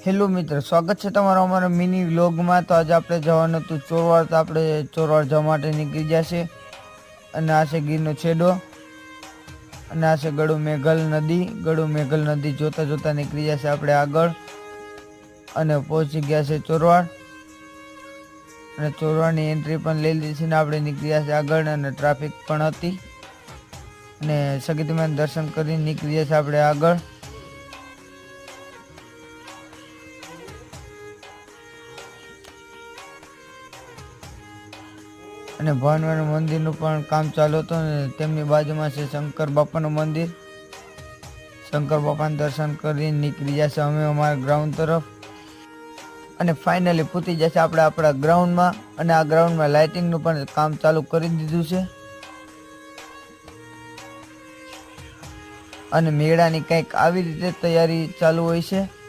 Hello મિત્ર, સ્વાગત છે તમારો અમારા મિની વ્લોગમાં। તો આજે આપણે જવાનું હતું ચોરવાડ, તો આપણે ચોરવાડ જવા માટે નીકળી ગયા છે। અને આ છે ગીરનો છેડો, અને આ છે ગળુ મેઘલ નદી। ગળુ મેઘલ નદી જોતા જોતા નીકળી જશે આપણે આગળ, અને પહોંચી ગયા છે ચોરવાડ। અને ચોરવાડની એન્ટ્રી પણ લઈ લીધી છે ને આપણે નીકળી ગયા છે આગળ, અને ટ્રાફિક પણ હતી, અને સગીતમાં દર્શન કરીને નીકળી ગયા છે આપણે આગળ। અને ભવાનીના મંદિરનું પણ કામ ચાલુ હતું, અને તેમની બાજુમાં છે શંકર બાપાનું મંદિર। શંકર બાપાના દર્શન કરીને નીકળી જશે અમે અમારા ગ્રાઉન્ડ તરફ, અને ફાઇનલી પૂછી જશે આપણે આપણા ગ્રાઉન્ડમાં। અને આ ગ્રાઉન્ડમાં લાઇટિંગનું પણ કામ ચાલુ કરી દીધું છે, અને મેળાની કંઈક આવી રીતે તૈયારી ચાલુ હોય છે।